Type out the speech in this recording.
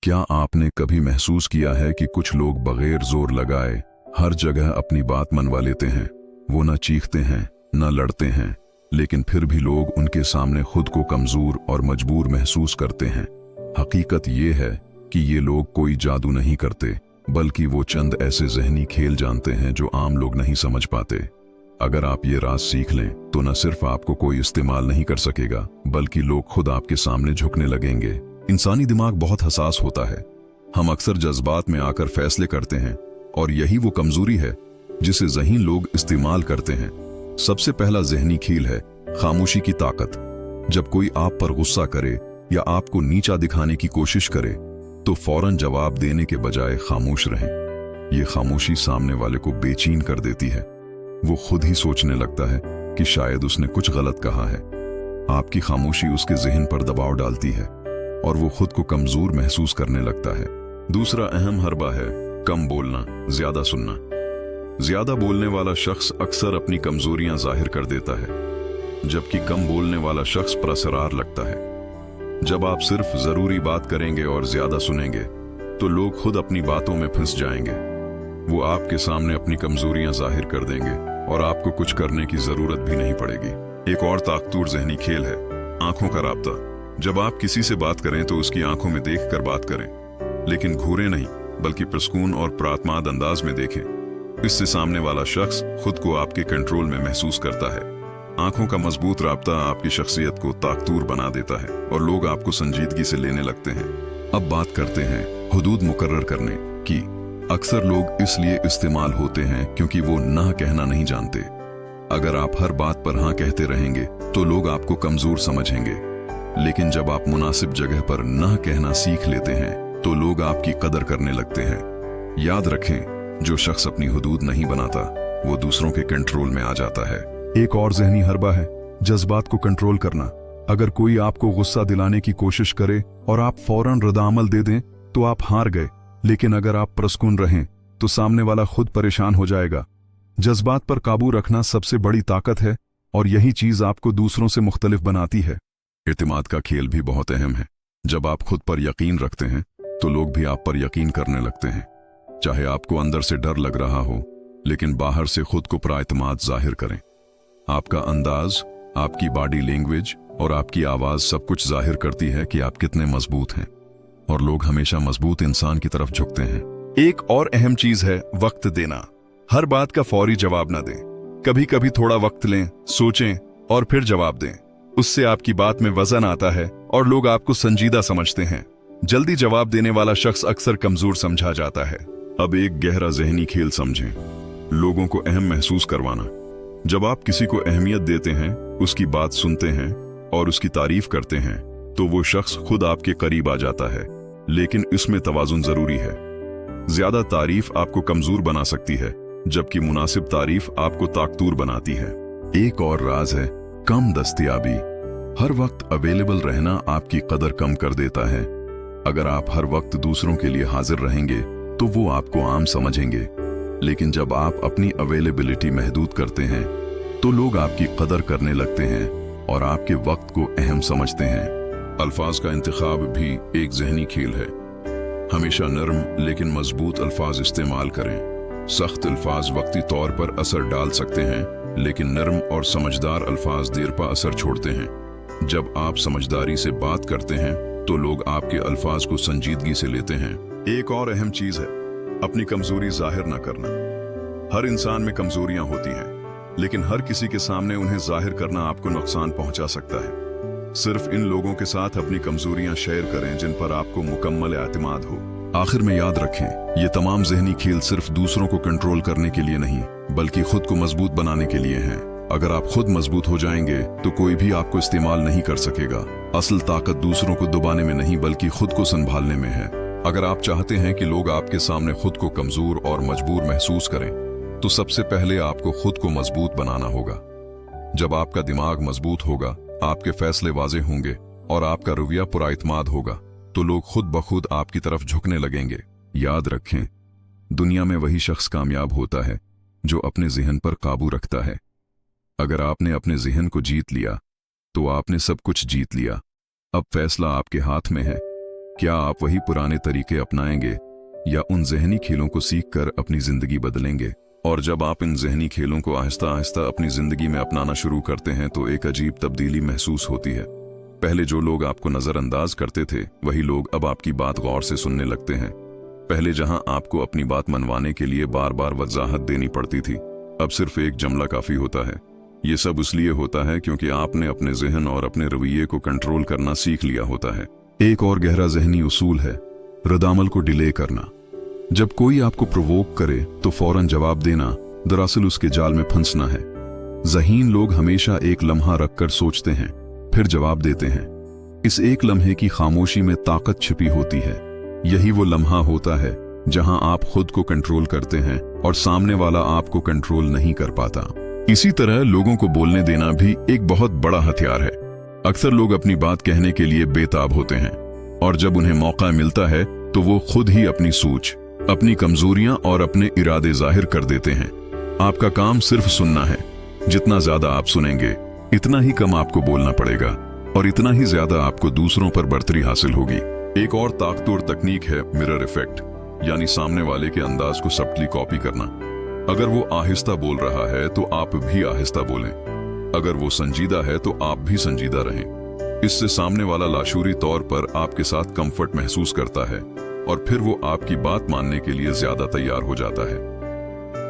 क्या आपने कभी महसूस किया है कि कुछ लोग बगैर जोर लगाए हर जगह अपनी बात मनवा लेते हैं? वो न चीखते हैं न लड़ते हैं, लेकिन फिर भी लोग उनके सामने खुद को कमजोर और मजबूर महसूस करते हैं। हकीकत ये है कि ये लोग कोई जादू नहीं करते, बल्कि वो चंद ऐसे जहनी खेल जानते हैं जो आम लोग नहीं समझ पाते। अगर आप ये राज सीख लें तो न सिर्फ आपको कोई इस्तेमाल नहीं कर सकेगा, बल्कि लोग खुद आपके सामने झुकने लगेंगे। इंसानी दिमाग बहुत हसास होता है। हम अक्सर जज्बात में आकर फैसले करते हैं, और यही वो कमजोरी है जिसे ज़हीन लोग इस्तेमाल करते हैं। सबसे पहला जहनी खेल है खामोशी की ताकत। जब कोई आप पर गुस्सा करे या आपको नीचा दिखाने की कोशिश करे तो फौरन जवाब देने के बजाय खामोश रहें। ये खामोशी सामने वाले को बेचैन कर देती है। वो खुद ही सोचने लगता है कि शायद उसने कुछ गलत कहा है। आपकी खामोशी उसके जहन पर दबाव डालती है और वो खुद को कमजोर महसूस करने लगता है। दूसरा अहम हरबा है कम बोलना, ज्यादा सुनना। ज्यादा बोलने वाला शख्स अक्सर अपनी कमजोरियां जाहिर कर देता है, जबकि कम बोलने वाला शख्स परअसरार लगता है। जब आप सिर्फ जरूरी बात करेंगे और ज्यादा सुनेंगे तो लोग खुद अपनी बातों में फंस जाएंगे। वो आपके सामने अपनी कमजोरियां जाहिर कर देंगे और आपको कुछ करने की जरूरत भी नहीं पड़ेगी। एक और ताकतवर जहनी खेल है आंखों का राब्ता। जब आप किसी से बात करें तो उसकी आंखों में देखकर बात करें, लेकिन घूरे नहीं, बल्कि प्रसकून और प्रातमाद अंदाज में देखें। इससे सामने वाला शख्स खुद को आपके कंट्रोल में महसूस करता है। आंखों का मजबूत राब्ता आपकी शख्सियत को ताकतवर बना देता है और लोग आपको संजीदगी से लेने लगते हैं। अब बात करते हैं हुदूद मुकर्रर करने की। अक्सर लोग इसलिए इस्तेमाल होते हैं क्योंकि वो ना कहना नहीं जानते। अगर आप हर बात पर हाँ कहते रहेंगे तो लोग आपको कमजोर समझेंगे, लेकिन जब आप मुनासिब जगह पर ना कहना सीख लेते हैं तो लोग आपकी कदर करने लगते हैं। याद रखें, जो शख्स अपनी हुदूद नहीं बनाता वो दूसरों के कंट्रोल में आ जाता है। एक और जहनी हरबा है जज्बात को कंट्रोल करना। अगर कोई आपको गुस्सा दिलाने की कोशिश करे और आप फौरन रद्द-ए-अमल दे दें तो आप हार गए, लेकिन अगर आप प्रसकून रहें तो सामने वाला खुद परेशान हो जाएगा। जज्बात पर काबू रखना सबसे बड़ी ताकत है और यही चीज आपको दूसरों से मुख्तलिफ बनाती है। इत्मीनान का खेल भी बहुत अहम है। जब आप खुद पर यकीन रखते हैं तो लोग भी आप पर यकीन करने लगते हैं। चाहे आपको अंदर से डर लग रहा हो, लेकिन बाहर से खुद को प्राइतमाद जाहिर करें। आपका अंदाज, आपकी बॉडी लैंग्वेज और आपकी आवाज सब कुछ जाहिर करती है कि आप कितने मजबूत हैं, और लोग हमेशा मजबूत इंसान की तरफ झुकते हैं। एक और अहम चीज है वक्त देना। हर बात का फौरी जवाब ना दें। कभी कभी थोड़ा वक्त लें, सोचें और फिर जवाब दें। उससे आपकी बात में वजन आता है और लोग आपको संजीदा समझते हैं। जल्दी जवाब देने वाला शख्स अक्सर कमजोर समझा जाता है। अब एक गहरा जहनी खेल समझें, लोगों को अहम महसूस करवाना। जब आप किसी को अहमियत देते हैं, उसकी बात सुनते हैं और उसकी तारीफ करते हैं तो वो शख्स खुद आपके करीब आ जाता है, लेकिन इसमें तवाजुन जरूरी है। ज्यादा तारीफ आपको कमजोर बना सकती है, जबकि मुनासिब तारीफ आपको ताकतवर बनाती है। एक और राज है कम दस्तयाबी। हर वक्त अवेलेबल रहना आपकी कदर कम कर देता है। अगर आप हर वक्त दूसरों के लिए हाजिर रहेंगे तो वो आपको आम समझेंगे, लेकिन जब आप अपनी अवेलेबिलिटी महदूद करते हैं तो लोग आपकी कदर करने लगते हैं और आपके वक्त को अहम समझते हैं। अल्फाज का इंतखाब भी एक जहनी खेल है। हमेशा नरम लेकिन मजबूत अल्फाज इस्तेमाल करें। सख्त अल्फाज वक्ती तौर पर असर डाल सकते हैं, लेकिन नरम और समझदार अल्फाज देरपा असर छोड़ते हैं। जब आप समझदारी से बात करते हैं तो लोग आपके अल्फाज को संजीदगी से लेते हैं। एक और अहम चीज है अपनी कमजोरी जाहिर न करना। हर इंसान में कमजोरियां होती हैं, लेकिन हर किसी के सामने उन्हें जाहिर करना आपको नुकसान पहुंचा सकता है। सिर्फ इन लोगों के साथ अपनी कमजोरियां शेयर करें जिन पर आपको मुकम्मल एतमाद हो। आखिर में याद रखें, ये तमाम जहनी खेल सिर्फ दूसरों को कंट्रोल करने के लिए नहीं, बल्कि खुद को मजबूत बनाने के लिए हैं। अगर आप खुद मजबूत हो जाएंगे तो कोई भी आपको इस्तेमाल नहीं कर सकेगा। असल ताकत दूसरों को दबाने में नहीं, बल्कि खुद को संभालने में है। अगर आप चाहते हैं कि लोग आपके सामने खुद को कमजोर और मजबूर महसूस करें तो सबसे पहले आपको खुद को मजबूत बनाना होगा। जब आपका दिमाग मजबूत होगा, आपके फैसले वाज़ेह होंगे और आपका रवैया पुराइतमाद होगा तो लोग खुद ब खुद आपकी तरफ झुकने लगेंगे। याद रखें, दुनिया में वही शख्स कामयाब होता है जो अपने ज़हन पर काबू रखता है। अगर आपने अपने ज़हन को जीत लिया तो आपने सब कुछ जीत लिया। अब फैसला आपके हाथ में है क्या आप वही पुराने तरीके अपनाएंगे या उन जहनी खेलों को सीखकर अपनी जिंदगी बदलेंगे? और जब आप इन जहनी खेलों को आहिस्ता आहिस्ता अपनी जिंदगी में अपनाना शुरू करते हैं तो एक अजीब तब्दीली महसूस होती है। पहले जो लोग आपको नजरअंदाज करते थे वही लोग अब आपकी बात गौर से सुनने लगते हैं। पहले जहां आपको अपनी बात मनवाने के लिए बार बार वजाहत देनी पड़ती थी, अब सिर्फ एक जुमला काफी होता है। ये सब इसलिए होता है क्योंकि आपने अपने जहन और अपने रवैये को कंट्रोल करना सीख लिया होता है। एक और गहरा जहनी उसूल है रद्द-ए-अमल को डिले करना। जब कोई आपको प्रोवोक करे तो फौरन जवाब देना दरअसल उसके जाल में फंसना है। ज़हीन लोग हमेशा एक लम्हा रखकर सोचते हैं, फिर जवाब देते हैं। इस एक लम्हे की खामोशी में ताकत छिपी होती है। यही वो लम्हा होता है जहां आप खुद को कंट्रोल करते हैं और सामने वाला आपको कंट्रोल नहीं कर पाता। इसी तरह लोगों को बोलने देना भी एक बहुत बड़ा हथियार है। अक्सर लोग अपनी बात कहने के लिए बेताब होते हैं और जब उन्हें मौका मिलता है तो वो खुद ही अपनी सोच, अपनी कमजोरियां और अपने इरादे जाहिर कर देते हैं। आपका काम सिर्फ सुनना है। जितना ज्यादा आप सुनेंगे इतना ही कम आपको बोलना पड़ेगा और इतना ही ज्यादा आपको दूसरों पर बढ़तरी हासिल होगी। एक और ताकतवर तकनीक है मिरर इफेक्ट, यानी सामने वाले के अंदाज को सब्टली कॉपी करना। अगर वो आहिस्ता बोल रहा है तो आप भी आहिस्ता बोलें। अगर वो संजीदा है तो आप भी संजीदा रहें। इससे सामने वाला लाशूरी तौर पर आपके साथ कंफर्ट महसूस करता है और फिर वो आपकी बात मानने के लिए ज्यादा तैयार हो जाता है।